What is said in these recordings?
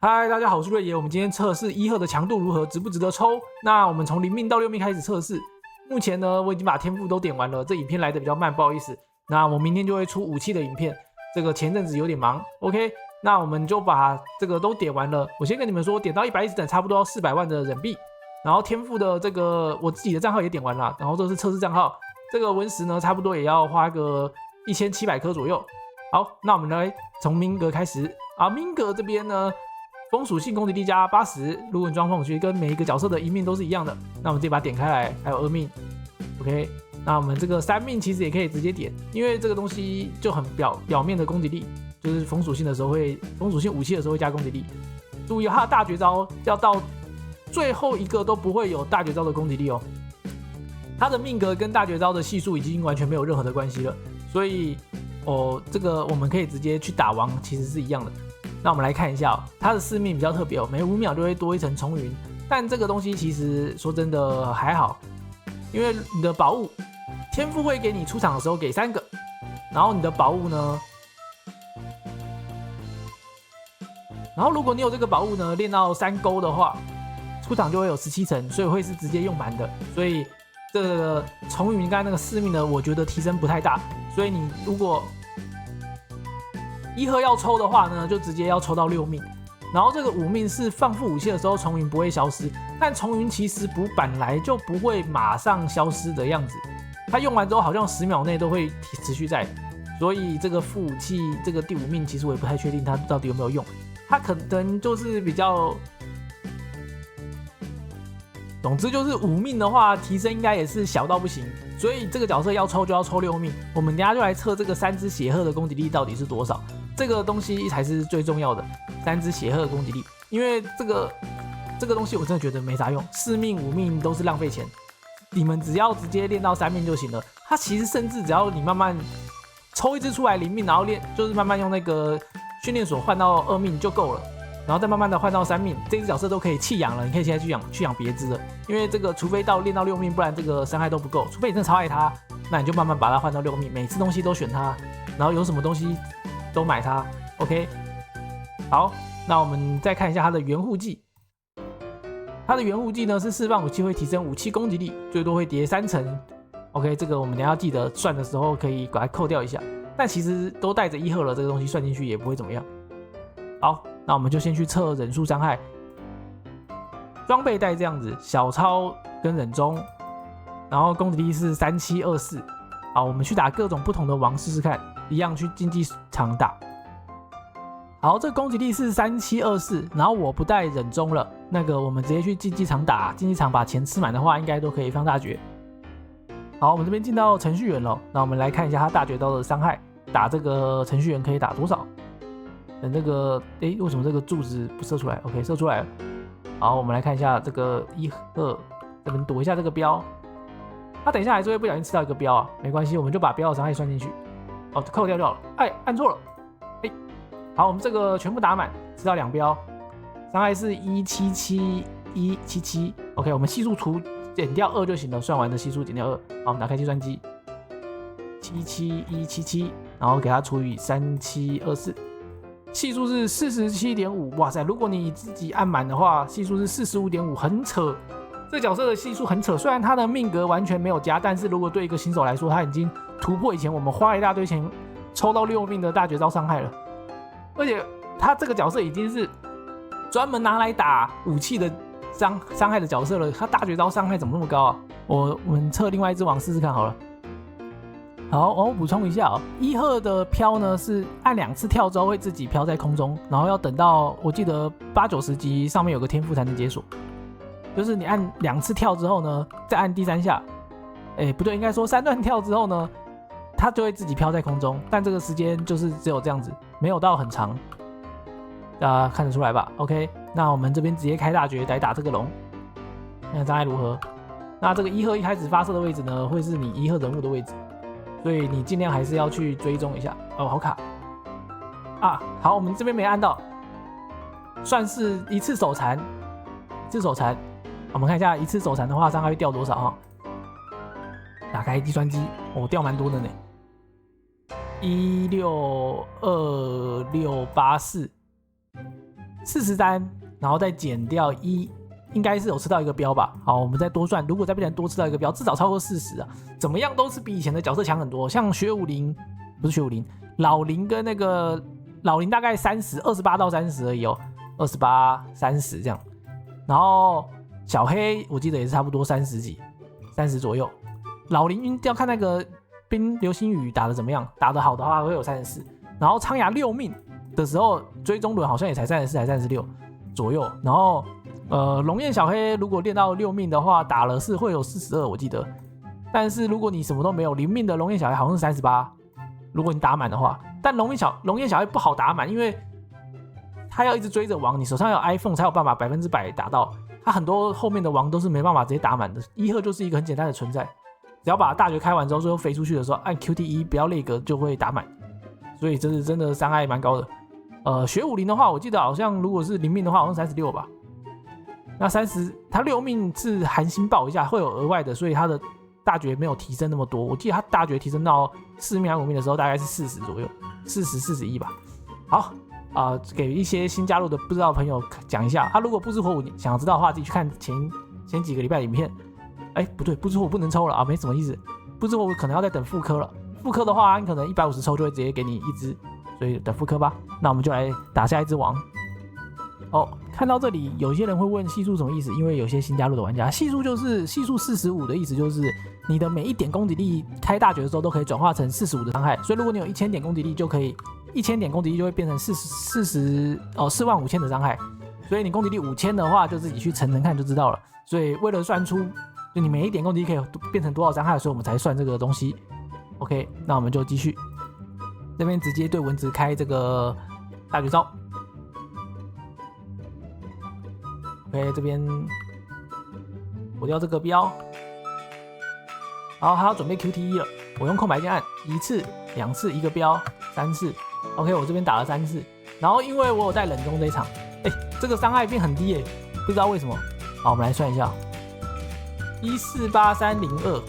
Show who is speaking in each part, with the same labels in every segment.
Speaker 1: 嗨，大家好，我是瑞爷。我们今天测试1贺的强度如何，值不值得抽？那我们从0命到6命开始测试。目前呢，我已经把天赋都点完了，这影片来的比较慢，不好意思。那我明天就会出武器的影片，这个前阵子有点忙。OK， 那我们就把这个都点完了。我先跟你们说，点到100一直等，差不多要400万的人币。然后天赋的这个我自己的账号也点完了，然后这是测试账号。这个文石呢，差不多也要花个1700颗左右。好，那我们来从明格开始啊。明格这边呢，风属性攻击力加80，如果你装风属性，跟每一个角色的1命都是一样的。那我们直接把它点开来，还有2命 ，OK。那我们这个3命其实也可以直接点，因为这个东西就很表面的攻击力，就是风属性的时候会，风属性武器的时候会加攻击力。注意，它的大绝招要到最后一个都不会有大绝招的攻击力哦。它的命格跟大绝招的系数已经完全没有任何的关系了，所以这个我们可以直接去打王，其实是一样的。那我们来看一下它的4命比较特别哦，每5秒就会多一层重云，但这个东西其实说真的还好，因为你的宝物天赋会给你出场的时候给3个，然后你的宝物呢，然后如果你有这个宝物呢练到3勾的话，出场就会有17层，所以会是直接用满的，所以这个重云刚才那个4命呢，我觉得提升不太大，所以你如果1贺要抽的话呢，就直接要抽到6命。然后这个5命是放副武器的时候重云不会消失，但重云其实本来就不会马上消失的样子，它用完之后好像10秒内都会持续在，所以这个副武器这个第5命其实我也不太确定它到底有没有用，它可能就是比较，总之就是5命的话提升应该也是小到不行，所以这个角色要抽就要抽6命。我们等一下就来测这个3只血鹤的攻击力到底是多少。这个东西才是最重要的，3只血鹤的攻击力，因为这个东西我真的觉得没啥用，4命5命都是浪费钱，你们只要直接练到3命就行了。它其实甚至只要你慢慢抽一只出来0命，然后练就是慢慢用那个训练所换到2命就够了，然后再慢慢的换到3命，这只角色都可以弃养了，你可以现在去养别只了，因为这个除非练到6命，不然这个伤害都不够，除非你真的超爱它，那你就慢慢把它换到6命，每次东西都选它，然后有什么东西都买它 ，OK。好，那我们再看一下它的原护技。它的原护技呢是释放武器会提升武器攻击力，最多会叠3层。OK， 这个我们等一下要记得算的时候可以把它扣掉一下。但其实都带着1贺了，这个东西算进去也不会怎么样。好，那我们就先去测忍术伤害。装备带这样子，小超跟忍中，然后攻击力是3724。好，我们去打各种不同的王试试看。一样去竞技场打。好，这个攻击力是3724，然后我不带忍中了，那个我们直接去竞技场打，竞技场把钱吃满的话，应该都可以放大绝。好，我们这边进到程序员了，那我们来看一下他大绝招的伤害，打这个程序员可以打多少？等这个，为什么这个柱子不射出来 ？OK， 射出来了。好，我们来看一下这个1贺，这边躲一下这个标，他等一下还是会不小心吃到一个标啊，没关系，我们就把标的伤害算进去。扣掉就好了。按错了。好，我们这个全部打满，吃到2标，伤害是177。OK， 我们系数减掉2就行了，算完的系数减掉2。好，我们打开计算机，77177，然后给它除以3724，系数是47.5。哇塞，如果你自己按满的话，系数是45.5，很扯。这角色的系数很扯，虽然他的命格完全没有加，但是如果对一个新手来说，他已经突破以前我们花一大堆钱抽到6命的大绝招伤害了。而且他这个角色已经是专门拿来打武器的伤害的角色了，他大绝招伤害怎么那么高啊？我们测另外一只王试试看好了。好，我补充一下1贺的飘呢是按2次跳之后会自己飘在空中，然后要等到我记得80-90级上面有个天赋才能解锁。就是你按2次跳之后呢，再按第3下，不对，应该说3段跳之后呢，它就会自己飘在空中，但这个时间就是只有这样子，没有到很长，大家看得出来吧 ？OK， 那我们这边直接开大绝来打这个龙，看伤害如何？那这个1贺一开始发射的位置呢，会是你1贺人物的位置，所以你尽量还是要去追踪一下。好卡啊！好，我们这边没按到，算是一次手残，我们看一下一次手残的话，伤害会掉多少哈？打开计算机，掉蛮多的呢。162684， 43，然后再减掉1，应该是有吃到一个标吧。好，我们再多算，如果再变成多吃到一个标，至少超过40啊。怎么样都是比以前的角色强很多。像学武林不是学武林，老林跟那个老林大概28到30而已哦，28、30这样。然后小黑我记得也是差不多30几，30左右。老林要看那个冰流星雨打得怎么样，打得好的话会有34。然后苍牙6命的时候，追踪轮好像也才34还36左右。然后龙焰小黑如果练到6命的话，打了是会有42我记得。但是如果你什么都没有，0命的龙焰小黑好像是38，如果你打满的话。但龙焰小黑不好打满，因为他要一直追着王，你手上有 iPhone 才有办法100%打到。他很多后面的王都是没办法直接打满的。1赫就是一个很简单的存在，只要把大绝开完之后，最后飞出去的时候按 QTE 不要内格就会打满，所以这是真的伤害蛮高的。学武林的话，我记得好像如果是0命的话，好像36吧。那30，他6命是含星爆一下会有额外的，所以他的大绝没有提升那么多。我记得他大绝提升到4命还是5命的时候，大概是40左右，40、41吧。好。给一些新加入的不知道的朋友讲一下，如果不知火舞想要知道的话，自己去看前几个礼拜的影片。不对，不知火舞不能抽了啊，没什么意思。不知火舞可能要再等复刻了，复刻的话，你可能150抽就会直接给你一只，所以等复刻吧。那我们就来打下一只王。看到这里，有些人会问系数什么意思？因为有些新加入的玩家，系数就是系数45的意思，就是你的每1点攻击力开大绝的时候都可以转化成45的伤害。所以如果你有1000点攻击力，就可以1000点攻击力就会变成45000的伤害。所以你攻击力5000的话，就自己去乘看就知道了。所以为了算出就你每1点攻击力可以变成多少伤害，所以我们才算这个东西。OK， 那我们就继续，这边直接对蚊子开这个大绝招。OK， 这边我掉这个标，好，还要准备 QTE 了。我用空白键按1次、2次1个标，3次。OK， 我这边打了3次。然后因为我有带冷中这一场，这个伤害变很低耶，不知道为什么。好，我们来算一下，148,302，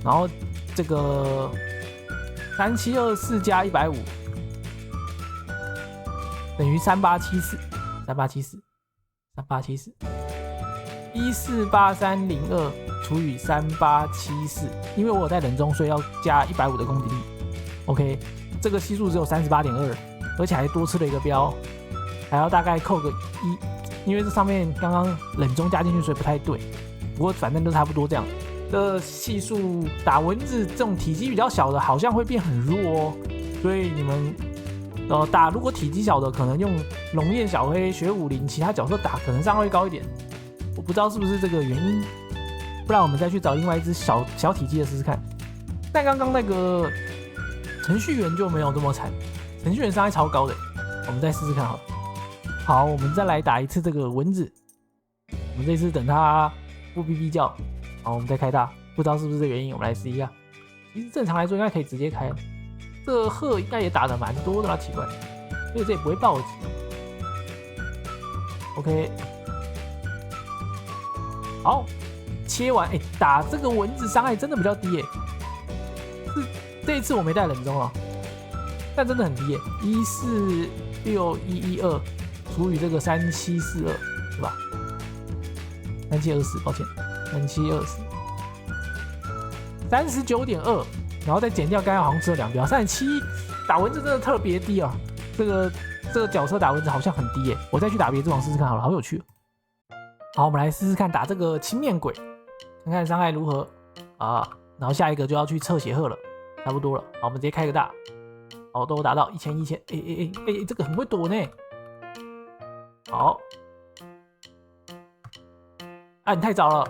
Speaker 1: 然后这个3724加150等于3874，148,302除以3874，因为我有带冷中，所以要加150的攻击力。OK， 这个系数只有38.2，而且还多吃了一个标，还要大概扣个1，因为这上面刚刚冷中加进去，所以不太对。不过反正都差不多这样。这系数打蚊子这种体积比较小的，好像会变很弱哦，所以你们。打如果体积小的，可能用龙焰小黑、学武林其他角色打，可能伤害会高一点。我不知道是不是这个原因，不然我们再去找另外一只小体积的试试看。但刚刚那个程序员就没有这么惨，程序员伤害超高的，我们再试试看好了。好，我们再来打一次这个蚊子，我们这次等它不哔哔叫，好，我们再开大，不知道是不是这个原因，我们来试一下。其实正常来说应该可以直接开。这个鹤应该也打得蛮多的啦，奇怪，所以这也不会暴击。OK， 好，切完，打这个蚊子伤害真的比较低耶。这一次我没带冷中啊，但真的很低耶，146,112除以这个3742，是吧？3724，抱歉，3724，39.2。然后再减掉刚刚好像吃了2标，37打蚊子真的特别低啊！这个角色打蚊子好像很低耶，我再去打别之王试试看好了，好有趣。好，我们来试试看打这个青面鬼，看看伤害如何啊！然后下一个就要去测血鹤了，差不多了。好，我们直接开个大，好，都达到1000，这个很会躲呢。好，你太早了。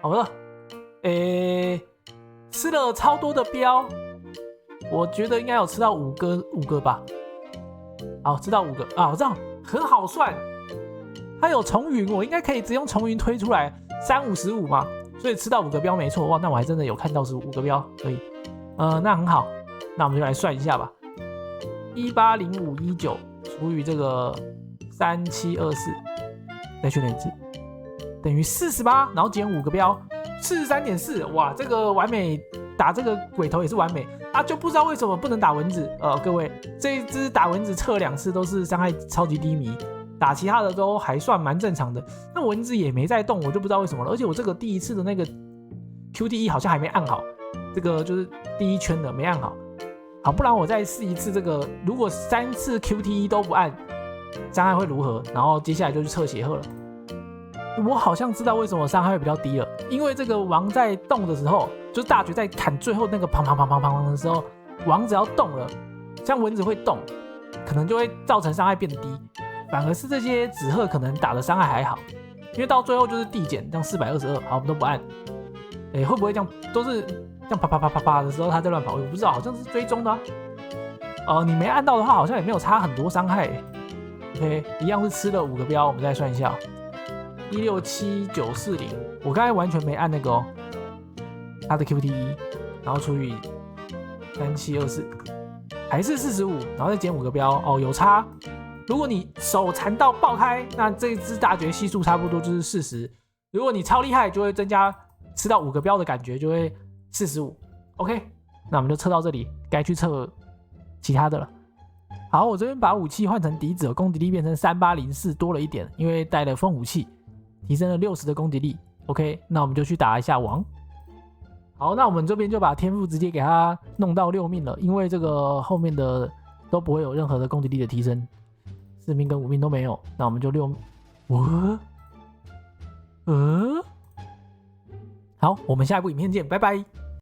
Speaker 1: 好了，吃了超多的标，我觉得应该有吃到五个吧。好，吃到5个啊，我知道很好算。它有重云，我应该可以直接用重云推出来355嘛，所以吃到5个标没错。哇，那我还真的有看到是5个标，可以。那很好，那我们就来算一下吧。180519除以这个3724，再确认一次，等于48，然后减5个标。43.4，哇，这个完美，打这个鬼头也是完美。啊，就不知道为什么不能打蚊子。各位，这一只打蚊子测2次都是伤害超级低迷，打其他的都还算蛮正常的。那蚊子也没在动，我就不知道为什么了。而且我这个第一次的那个 QTE 好像还没按好，这个就是第1圈的没按好。好，不然我再试一次这个，如果3次 QTE 都不按，伤害会如何？然后接下来就去测血鹤了。我好像知道为什么伤害会比较低了，因为这个王在动的时候，就是大绝在砍最后那个砰砰砰砰砰的时候，王只要动了，像蚊子会动，可能就会造成伤害变低。反而是这些纸鹤可能打的伤害还好，因为到最后就是递减，这样422，好，我们都不按。会不会这样都是这样啪啪啪啪啪的时候他在乱跑？我不知道，好像是追踪的啊。你没按到的话，好像也没有差很多伤害。OK， 一样是吃了5个标，我们再算一下，167940，我刚才完全没按那个哦，他的 QTE， 然后除以3724，还是45，然后再减5个标，哦，有差。如果你手残到爆开，那这只大绝系数差不多就是40。如果你超厉害，就会增加吃到5个标的感觉，就会45。OK， 那我们就测到这里，该去测其他的了。好，我这边把武器换成笛子，攻击力变成3804，多了一点，因为带了风武器，提升了60的攻击力。OK， 那我们就去打一下王。好，那我们这边就把天赋直接给他弄到6命了，因为这个后面的都不会有任何的攻击力的提升，4命跟5命都没有，那我们就6命。好，我们下一部影片见，拜拜。